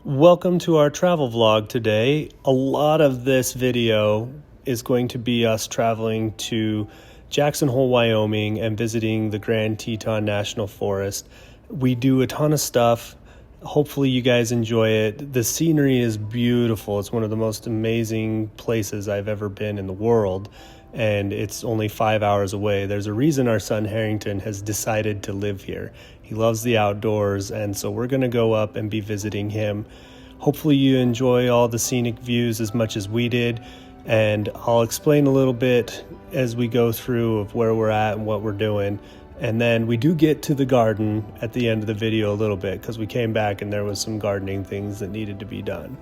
Welcome to our travel vlog today. A lot of this video is going to be us traveling to Jackson Hole, Wyoming and visiting the Grand Teton National Forest. We do a ton of stuff. Hopefully you guys enjoy it. The scenery is beautiful. It's one of the most amazing places I've ever been in the world, and it's only 5 hours away. There's a reason our son Harrington has decided to live here. He loves the outdoors, and so we're going to go up and be visiting him. Hopefully you enjoy all the scenic views as much as we did, and I'll explain a little bit as we go through of where we're at and what we're doing. And then we do get to the garden at the end of the video a little bit because we came back and there was some gardening things that needed to be done.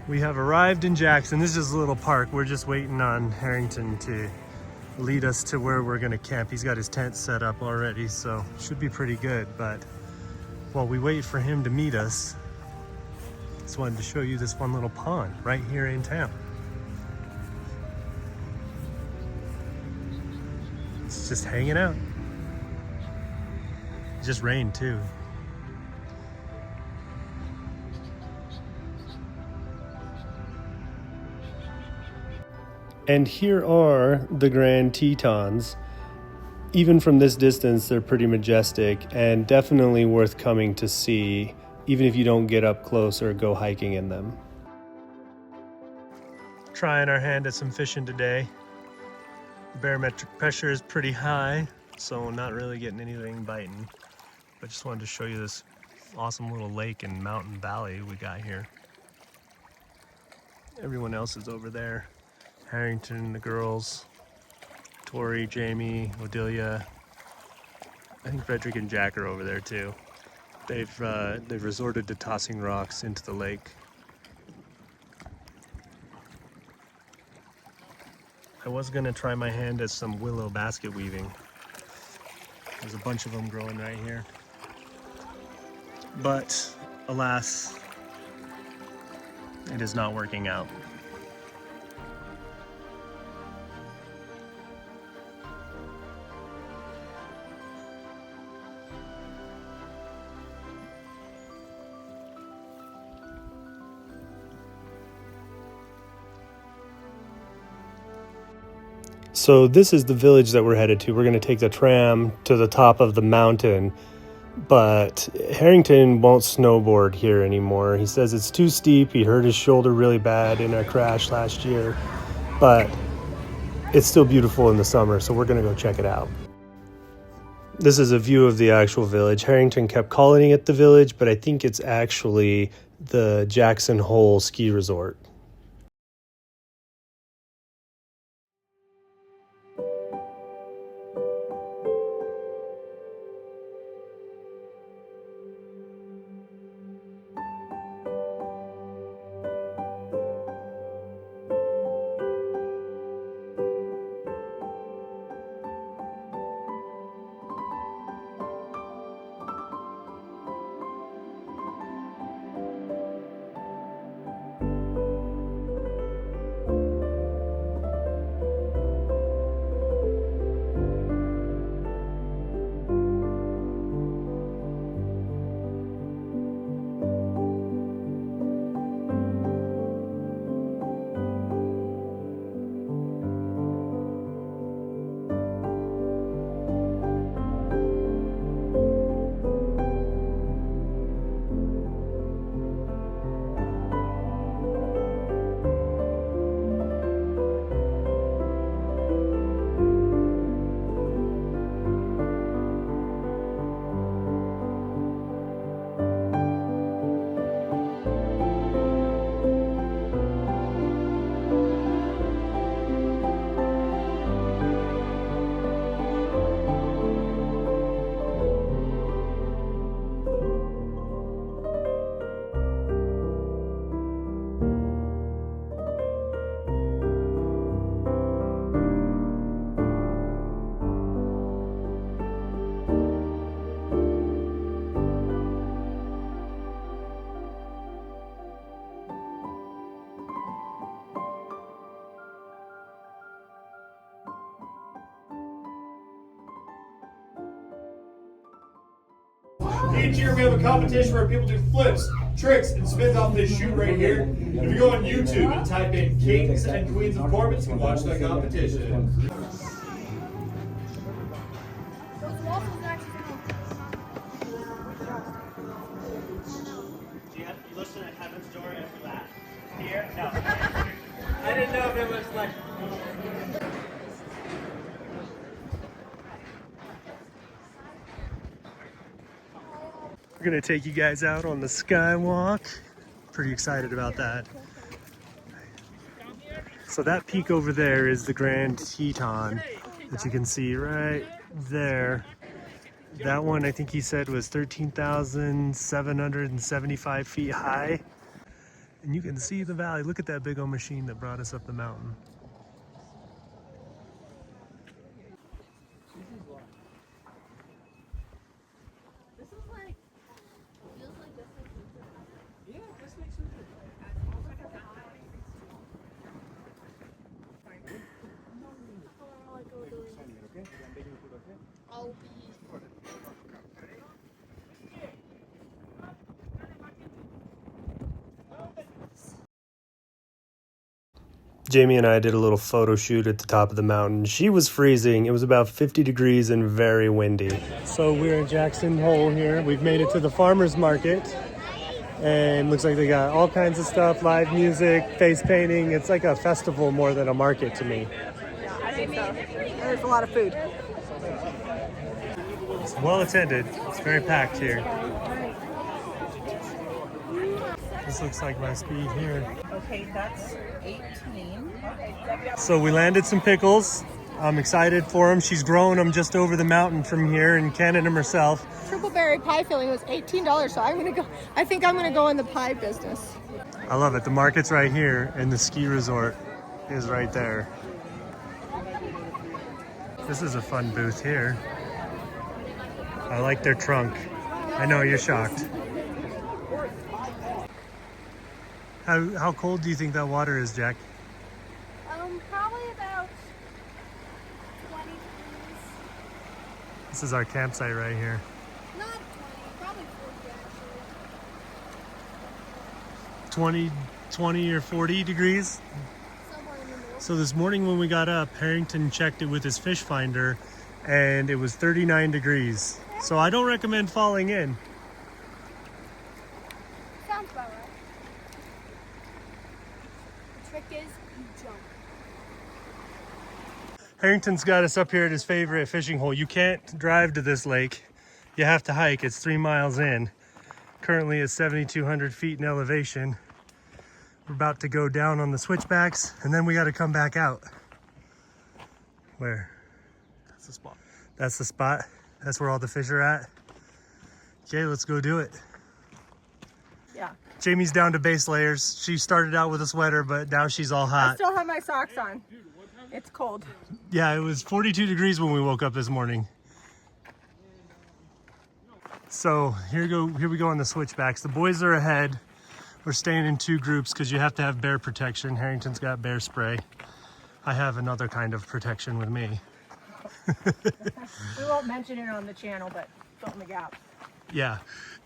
We have arrived in Jackson. This is a little park. We're just waiting on Harrington to lead us to where we're gonna camp. He's got his tent set up already, so should be pretty good. But while we wait for him to meet us, just wanted to show you this fun little pond right here in town. It's just hanging out. It just rained too. And here are the Grand Tetons. Even from this distance, they're pretty majestic and definitely worth coming to see, even if you don't get up close or go hiking in them. Trying our hand at some fishing today. The barometric pressure is pretty high, so not really getting anything biting. But just wanted to show you this awesome little lake and mountain valley we got here. Everyone else is over there. Harrington, the girls, Tori, Jami, Odelia. I think Frederick and Jack are over there too. They've resorted to tossing rocks into the lake. I was gonna try my hand at some willow basket weaving. There's a bunch of them growing right here. But alas, it is not working out. So this is the village that we're headed to. We're going to take the tram to the top of the mountain, but Harrington won't snowboard here anymore. He says it's too steep. He hurt his shoulder really bad in a crash last year, but it's still beautiful in the summer, so we're going to go check it out. This is a view of the actual village. Harrington kept calling it the village, but I think it's actually the Jackson Hole ski resort. Each year we have a competition where people do flips, tricks, and spins off this chute right here. And if you go on YouTube and type in Kings and Queens of Corbin, you can watch that competition. You listen to Heaven's Door after that? Here? No. I didn't know if it was like... We're gonna take you guys out on the skywalk. Pretty excited about that. So that peak over there is the Grand Teton that you can see right there. That one I think he said was 13,775 feet high. And you can see the valley. Look at that big old machine that brought us up the mountain. Jamie and I did a little photo shoot at the top of the mountain. She was freezing. It was about 50 degrees and very windy. So we're in Jackson Hole here. We've made it to the farmer's market. And looks like they got all kinds of stuff, live music, face painting. It's like a festival more than a market to me. Yeah, I think so. There's a lot of food. It's well attended. It's very packed here. This looks like my speed here. Okay, that's 18. So we landed some pickles. I'm excited for them. She's growing them just over the mountain from here and canning them herself. Triple berry pie filling was $18, so I'm gonna go. I think I'm gonna go in the pie business. I love it. The market's right here and the ski resort is right there. This is a fun booth here. I like their trunk. I know you're shocked. How cold do you think that water is, Jack? Probably about 20 degrees. This is our campsite right here. Not 20, probably 40 actually. 20 or 40 degrees. Somewhere in the middle. So this morning when we got up, Harrington checked it with his fish finder and it was 39 degrees. So I don't recommend falling in. Sounds about right. The trick is you jump. Harrington's got us up here at his favorite fishing hole. You can't drive to this lake. You have to hike. It's 3 miles in. Currently at 7,200 feet in elevation. We're about to go down on the switchbacks and then we got to come back out. Where? That's the spot. That's the spot. That's where all the fish are at. Okay, let's go do it. Yeah. Jamie's down to base layers. She started out with a sweater, but now she's all I hot. still have my socks on. It's cold. Yeah, it was 42 degrees when we woke up this morning. So here we go on the switchbacks. The boys are ahead. We're staying in 2 groups because you have to have bear protection. Harrington's got bear spray. I have another kind of protection with me. We won't mention it on the channel, but fill in the gap. Yeah.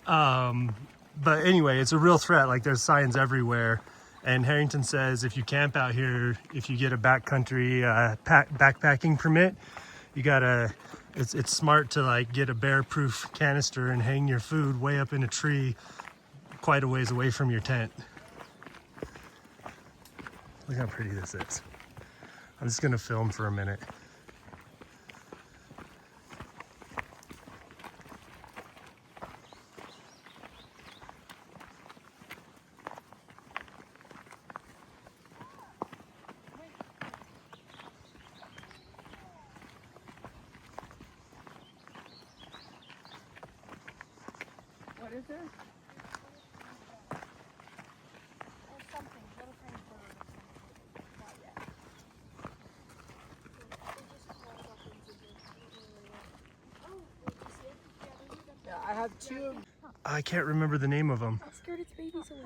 But anyway, it's a real threat. Like there's signs everywhere. And Harrington says if you camp out here, if you get a backcountry backpacking permit, you gotta, it's smart to like get a bear-proof canister and hang your food way up in a tree quite a ways away from your tent. Look how pretty this is. I'm just gonna film for a minute. What is there? Or something, little tiny bird or something. Not yet. It just crawls up into the... Oh, did you see it? Yeah, I have 2. I can't remember the name of them. It scared its babies away.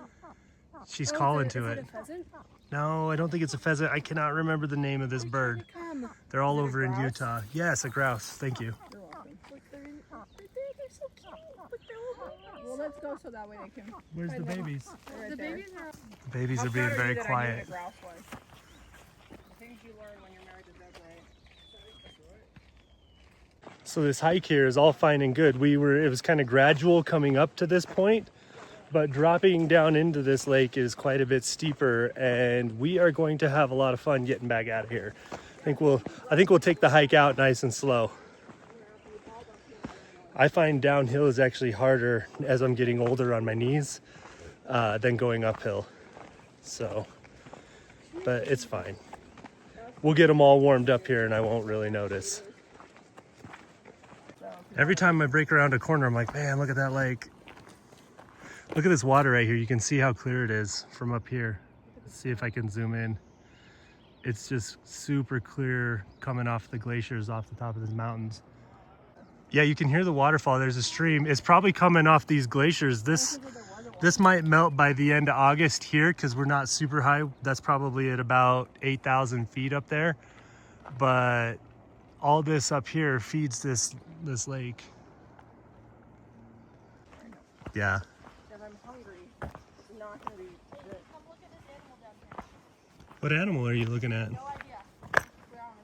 She's calling to Is it. it a pheasant? No, I don't think it's a pheasant. I cannot remember the name of this bird. Come. They're all over in Utah. Yes, a grouse. Thank you. You're welcome. Look, they're so cute. Look, they're all let's go so that way they can. Where's the babies? Right The there. babies are. The babies are being very quiet. Things you learn when you're married to Doug, right? So this hike here is all fine and good. It was kind of gradual coming up to this point, but dropping down into this lake is quite a bit steeper, and we are going to have a lot of fun getting back out of here. I think we'll take the hike out nice and slow. I find downhill is actually harder as I'm getting older on my knees than going uphill. So, but it's fine. We'll get them all warmed up here and I won't really notice. Every time I break around a corner, I'm like, man, look at that lake. Look at this water right here. You can see how clear it is from up here. Let's see if I can zoom in. It's just super clear coming off the glaciers off the top of these mountains. Yeah, you can hear the waterfall. There's a stream. It's probably coming off these glaciers. This might melt by the end of August here because we're not super high. That's probably at about 8,000 feet up there. But all this up here feeds this lake. Yeah. If I'm hungry, it's not gonna be good. Come look at this animal down here. What animal are you looking at? No idea. Brown.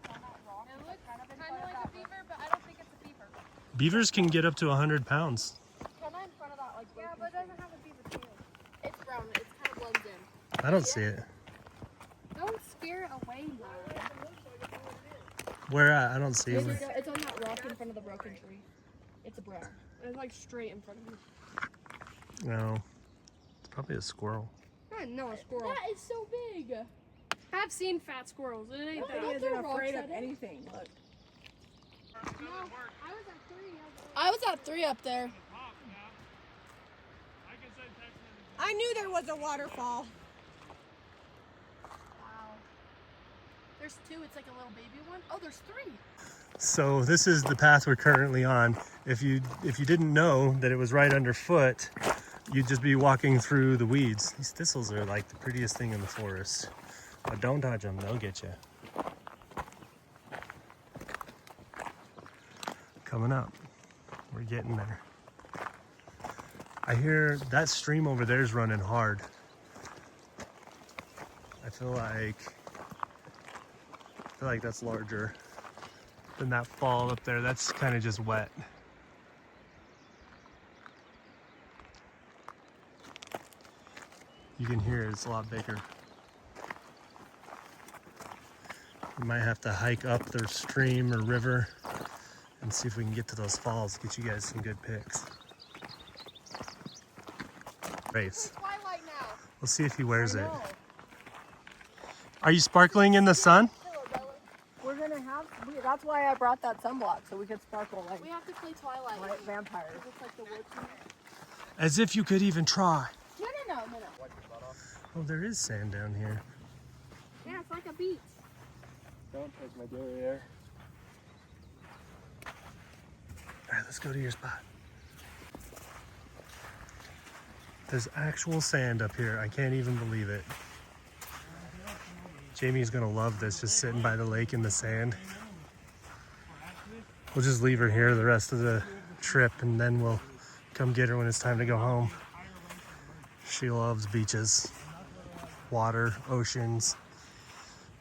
It's on that rock. It looks kind of like a beaver, but I don't think it's a beaver. Beavers can get up to 100 pounds. Kind of in front of that, like. Yeah, but it doesn't have a beaver tail. It's brown. It kind of blends in. I don't see it. Don't scare it away, man. Where at? I don't see it. It's on that rock in front of the broken tree. It's a brown. It's like straight in front of me. No. It's probably a squirrel. No, a squirrel. That is so big. I've seen fat squirrels. It ain't that. He isn't afraid of anything. Look. No, I was at 3 up there. I knew there was a waterfall. Wow. There's 2. It's like a little baby one. Oh, there's 3. So this is the path we're currently on. If you didn't know that it was right underfoot, you'd just be walking through the weeds. These thistles are like the prettiest thing in the forest. But don't touch them, they'll get you. Coming up, we're getting there. I hear that stream over there is running hard. I feel like that's larger than that fall up there. That's kind of just wet. You can hear it's a lot bigger. We might have to hike up the stream or river and see if we can get to those falls, get you guys some good pics. Race. Twilight now. We'll see if he wears it. Are you sparkling in the sun? We're gonna have. That's why I brought that sunblock so we could sparkle like We have to play Twilight. vampires. It looks like the woods. As if you could even try. No. Oh, there is sand down here. Yeah, it's like a beach. Don't touch my derriere. All right, let's go to your spot. There's actual sand up here. I can't even believe it. Jamie's gonna love this, just sitting by the lake in the sand. We'll just leave her here the rest of the trip and then we'll come get her when it's time to go home. She loves beaches, water, oceans,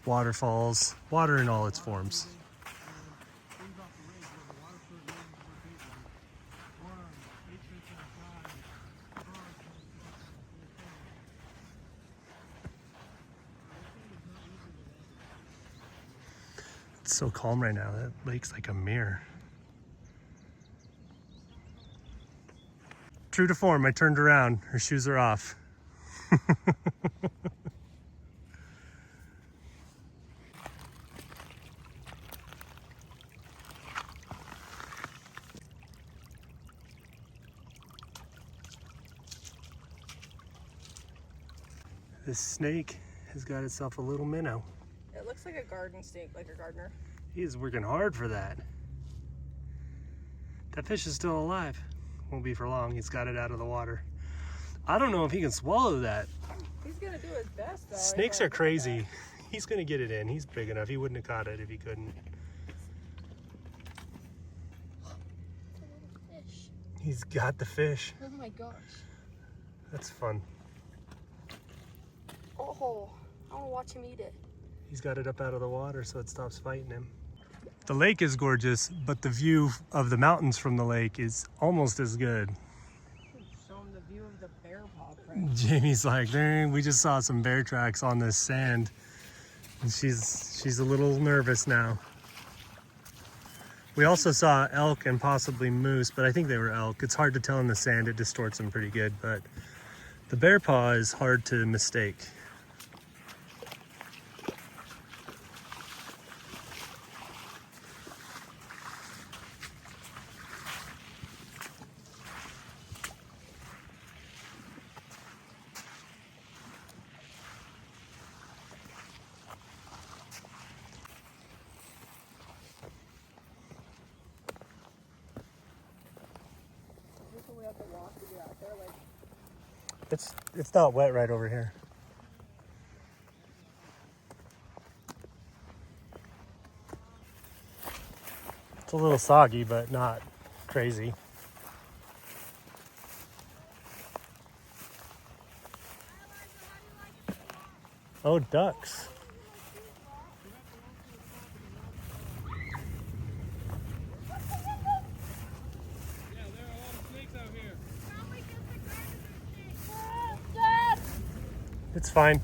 waterfalls, water in all its forms. It's so calm right now. That lake's like a mirror. True to form, I turned around. Her shoes are off. This snake has got itself a little minnow. It looks like a garden snake, like a gardener. He is working hard for that. That fish is still alive. Won't be for long. He's got it out of the water. I don't know if he can swallow that. He's gonna do his best though. Snakes are crazy. He's gonna get it in. He's big enough. He wouldn't have caught it if he couldn't. Fish. He's got the fish. Oh my gosh. That's fun. Oh, I want to watch him eat it. He's got it up out of the water so it stops fighting him. The lake is gorgeous, but the view of the mountains from the lake is almost as good. Show him the view of the bear paw print. Jamie's like, "Dang, we just saw some bear tracks on this sand." And she's a little nervous now. We also saw elk and possibly moose, but I think they were elk. It's hard to tell in the sand, it distorts them pretty good, but the bear paw is hard to mistake. We have to walk to get out there. Like, It's not wet right over here. It's a little soggy, but not crazy. Oh, ducks. It's fine.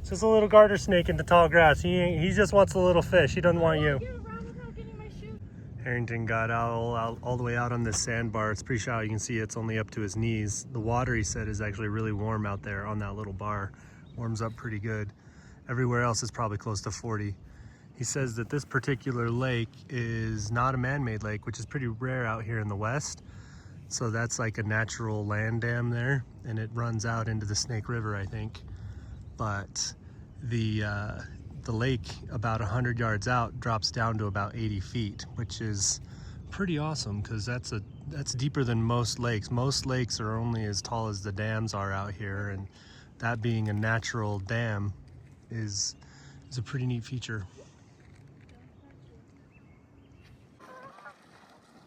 It's just a little garter snake in the tall grass. He just wants a little fish. He doesn't want you. Harrington got all the way out on this sandbar. It's pretty shallow. You can see it's only up to his knees. The water, he said, is actually really warm out there on that little bar. Warms up pretty good. Everywhere else is probably close to 40. He says that this particular lake is not a man-made lake, which is pretty rare out here in the West. So that's like a natural land dam there, and it runs out into the Snake River, I think. But the lake about 100 yards out drops down to about 80 feet, which is pretty awesome because that's deeper than most lakes. Most lakes are only as tall as the dams are out here, and that being a natural dam is a pretty neat feature.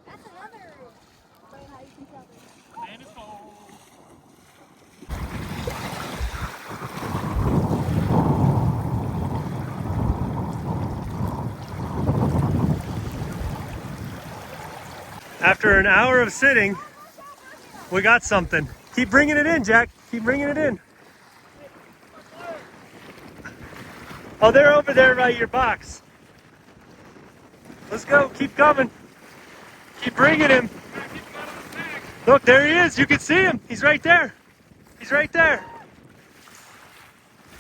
That's another way how you can tell this. After an hour of sitting, we got something. Keep bringing it in, Jack. Keep bringing it in. Oh, they're over there by your box. Let's go. Keep coming. Keep bringing him. Look, there he is. You can see him. He's right there. He's right there.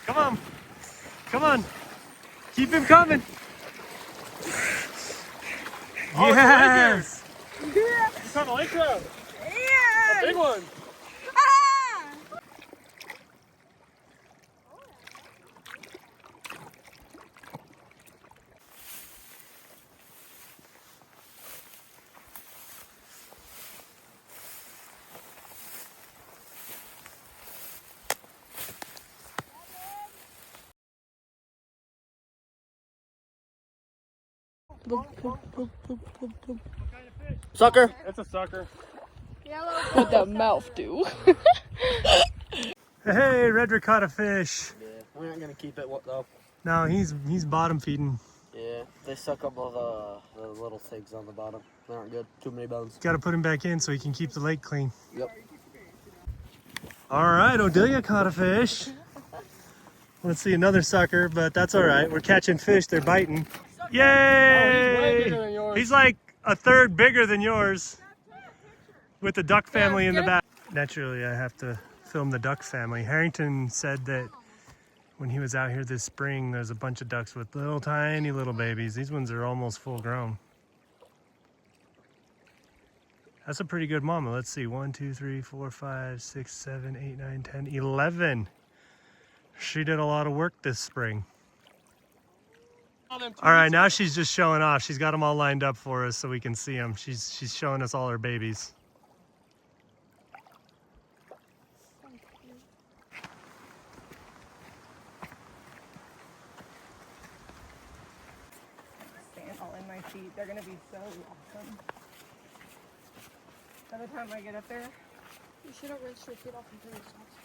Come on. Come on. Keep him coming. Yes. He's on the lake trout. yeah! Big one. Ah! Sucker. It's a sucker. What the mouth do? Hey, Redrick caught a fish. Yeah, we aren't gonna keep it though. No, he's bottom feeding. Yeah, they suck up all the little things on the bottom. They aren't good. Too many bones. Got to put him back in so he can keep the lake clean. Yep. All right, Odelia caught a fish. Let's see, another sucker, but that's all right. We're catching fish. They're biting. Yay! Oh, he's way bigger than yours. He's like a third bigger than yours with the duck family in the back. Naturally, I have to film the duck family. Harrington said that when he was out here this spring, there's a bunch of ducks with tiny little babies. These ones are almost full grown. That's a pretty good mama. Let's see, 1, 2, 3, 4, 5, 6, 7, 8, 9, 10, 11. She did a lot of work this spring. All right, now she's just showing off. She's got them all lined up for us so we can see them. She's showing us all her babies. Stand all in my feet. They're gonna be so awesome. By the time I get up there. You shouldn't rinse your feet off until your socks.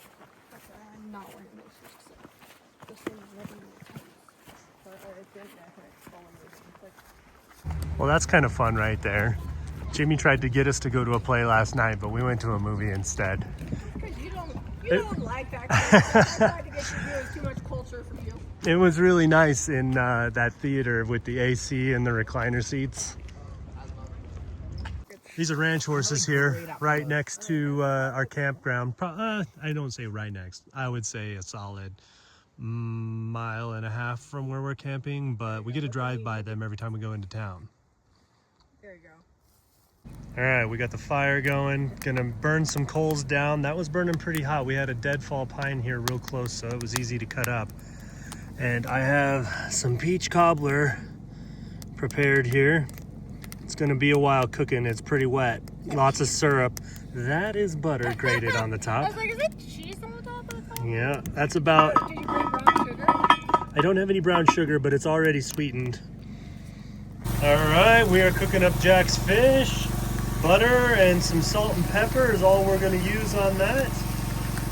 I'm not wearing those shoes. This thing is rubbing my toes. Well, that's kind of fun right there. Jimmy tried to get us to go to a play last night, but we went to a movie instead. Because you don't like that kind of stuff. I tried to get you doing too much culture for you. It was really nice in that theater with the AC and the recliner seats. These are ranch horses here, right next to our campground. I don't say right next. I would say a solid mile and a half from where we're camping, but we get to drive by them every time we go into town. There you go. All right, we got the fire going. Gonna burn some coals down. That was burning pretty hot. We had a deadfall pine here real close, so it was easy to cut up. And I have some peach cobbler prepared here. It's gonna be a while cooking. It's pretty wet. Lots of syrup. That is butter grated on the I top. was like, is it cheese on the top of the phone? Yeah, that's about. Did you bring brown sugar? I don't have any brown sugar, but it's already sweetened. All right, we are cooking up Jack's fish. Butter and some salt and pepper is all we're gonna use on that.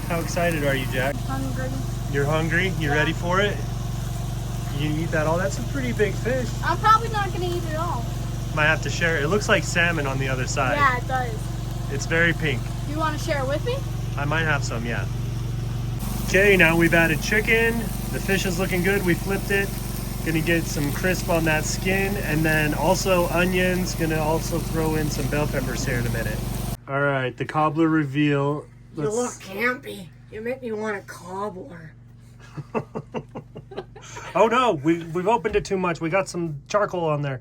How excited are you, Jack? Hungry. You're hungry? You ready for it? You can eat that all? That's a pretty big fish. I'm probably not gonna eat it all. Might have to share it. It looks like salmon on the other side. Yeah, it does. It's very pink. Do you want to share it with me? I might have some, yeah. Okay, now we've added chicken. The fish is looking good. We flipped it. Gonna get some crisp on that skin, and then also onions. Gonna also throw in some bell peppers here in a minute. All right, the cobbler reveal. You look campy. You make me want a cobbler. Oh no, we've opened it too much. We got some charcoal on there.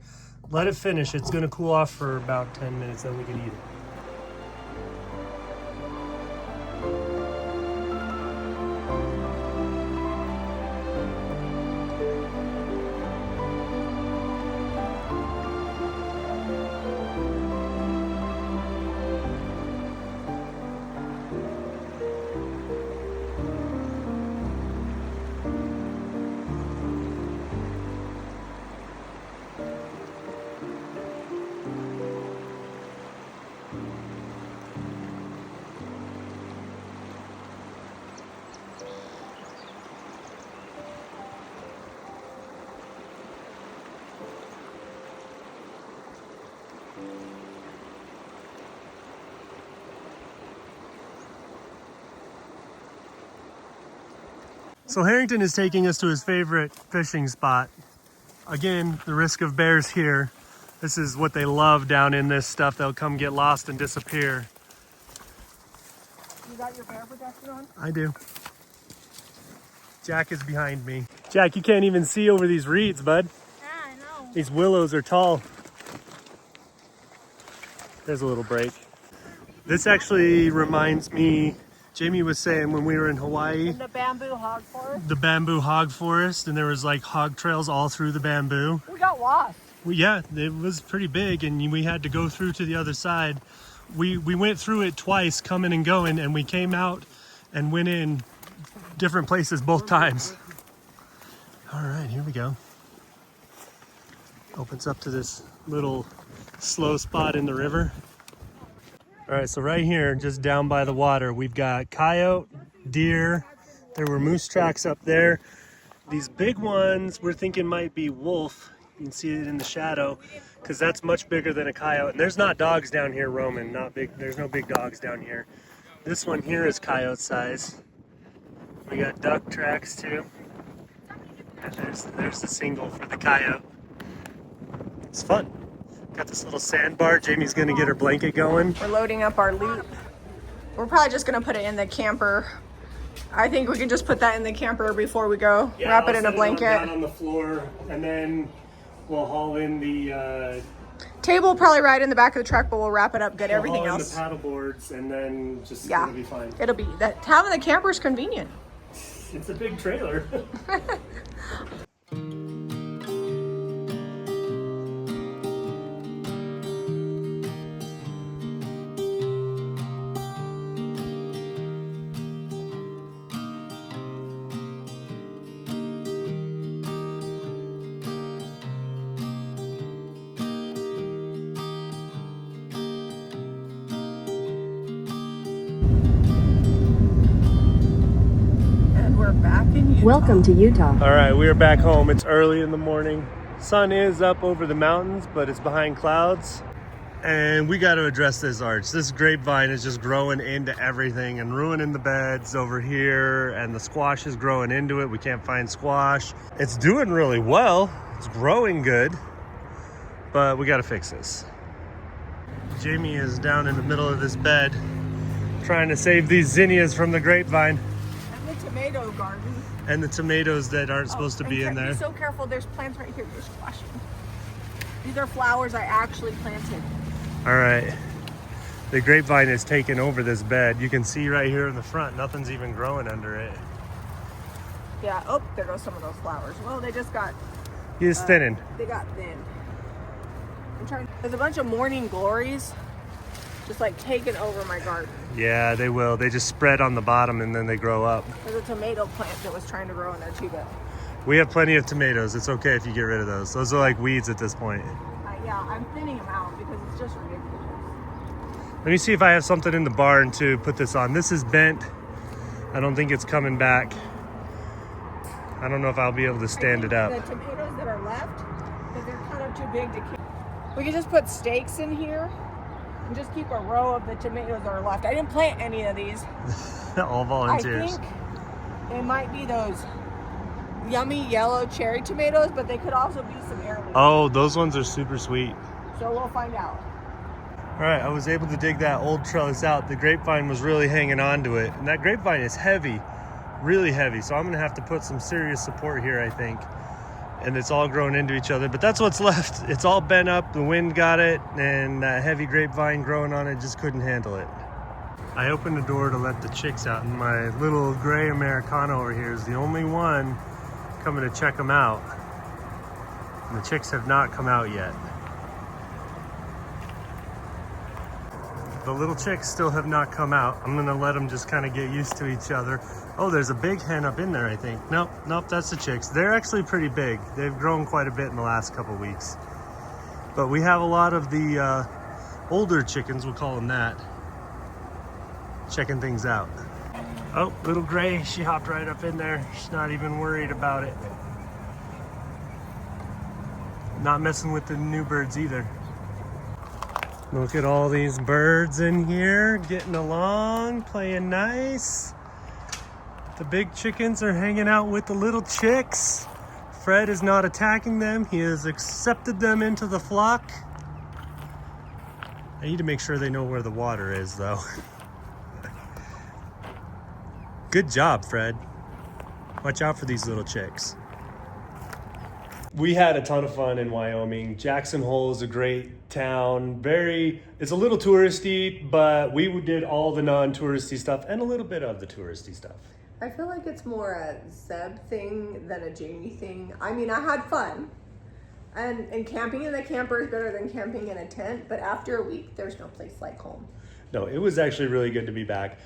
Let it finish. It's gonna cool off for about 10 minutes, then we can eat it. So Harrington is taking us to his favorite fishing spot. Again, the risk of bears here. This is what they love down in this stuff. They'll come get lost and disappear. You got your bear protection on? I do. Jack is behind me. Jack, you can't even see over these reeds, bud. Yeah, I know. These willows are tall. There's a little break. This actually reminds me, Jamie was saying when we were in Hawaii, In the bamboo hog forest? the bamboo hog forest, and there was like hog trails all through the bamboo. We got lost. Yeah, it was pretty big, and we had to go through to the other side. We went through it twice, coming and going, and we came out and went in different places both times. All right, here we go. Opens up to this little slow spot in the river. All right, so right here, just down by the water, we've got coyote, deer. There were moose tracks up there. These big ones we're thinking might be wolf. You can see it in the shadow because that's much bigger than a coyote. And there's not dogs down here roaming, not big. There's no big dogs down here. This one here is coyote size. We got duck tracks too. And there's the single for the coyote. It's fun. Got this little sandbar. Jamie's gonna get her blanket going. We're loading up our loot. We're probably just gonna put it in the camper. I think we can just put that in the camper before we go. Wrap it in a blanket. Down on the floor, and then we'll haul in the Table will probably ride in the back of the truck, but we'll wrap it up, get everything haul in else. the paddle boards, and then just Yeah. it'll be fine. It'll be that having the camper is convenient. It's a big trailer. Welcome to Utah. All right, we are back home. It's early in the morning. Sun is up over the mountains, but it's behind clouds. And we got to address this arch. This grapevine is just growing into everything and ruining the beds over here. And the squash is growing into it. We can't find squash. It's doing really well. It's growing good, but we got to fix this. Jami is down in the middle of this bed trying to save these zinnias from the grapevine. And the tomato garden. And the tomatoes that aren't supposed to be in there. Be so careful, there's plants right here you're squashing. These are flowers I actually planted. All right, the grapevine is taking over this bed. You can see right here in the front, nothing's even growing under it. Yeah, oh, there goes some of those flowers. Well, they just got... He's thinning. They got thin. There's a bunch of morning glories just like taking over my garden. Yeah, they will. They just spread on the bottom and then they grow up. There's a tomato plant that was trying to grow in there too, but... We have plenty of tomatoes. It's okay if you get rid of those. Those are like weeds at this point. Yeah, I'm thinning them out because it's just ridiculous. Let me see if I have something in the barn to put this on. This is bent. I don't think it's coming back. I don't know if I'll be able to stand it up. The tomatoes that are left, because they're kind of too big to keep. We can just put stakes in here and just keep a row of the tomatoes that are left. I didn't plant any of these. All volunteers. I think they might be those yummy yellow cherry tomatoes, but they could also be some heirlooms. Oh, those ones are super sweet. So we'll find out. All right, I was able to dig that old trellis out. The grapevine was really hanging on to it. And that grapevine is heavy, really heavy. So I'm gonna have to put some serious support here, I think. And it's all grown into each other, but that's what's left. It's all bent up, the wind got it, and that heavy grapevine growing on it just couldn't handle it. I opened the door to let the chicks out, and my little gray Americano over here is the only one coming to check them out. And the chicks have not come out yet. The little chicks still have not come out. I'm gonna let them just kind of get used to each other. Oh, there's a big hen up in there, I think. Nope, that's the chicks. They're actually pretty big. They've grown quite a bit in the last couple weeks. But we have a lot of the older chickens, we'll call them that, checking things out. Oh, little gray, she hopped right up in there. She's not even worried about it. Not messing with the new birds either. Look at all these birds in here, getting along, playing nice. The big chickens are hanging out with the little chicks. Fred is not attacking them. He has accepted them into the flock. I need to make sure they know where the water is, though. Good job, Fred. Watch out for these little chicks. We had a ton of fun in Wyoming. Jackson Hole is a great town. It's a little touristy, but we did all the non-touristy stuff and a little bit of the touristy stuff. I feel like it's more a Zeb thing than a Jami thing. I mean, I had fun. And camping in a camper is better than camping in a tent, but after a week, there's no place like home. No, it was actually really good to be back.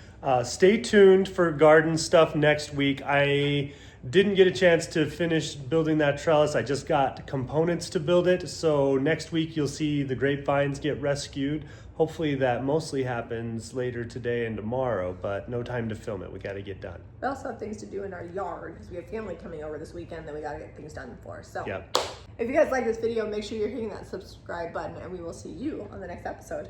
Stay tuned for garden stuff next week. I didn't get a chance to finish building that trellis. I just got components to build it. So next week you'll see the grapevines get rescued. Hopefully that mostly happens later today and tomorrow, but no time to film it. We got to get done. We also have things to do in our yard because we have family coming over this weekend that we got to get things done for. So Yep. If you guys like this video, make sure you're hitting that subscribe button and we will see you on the next episode.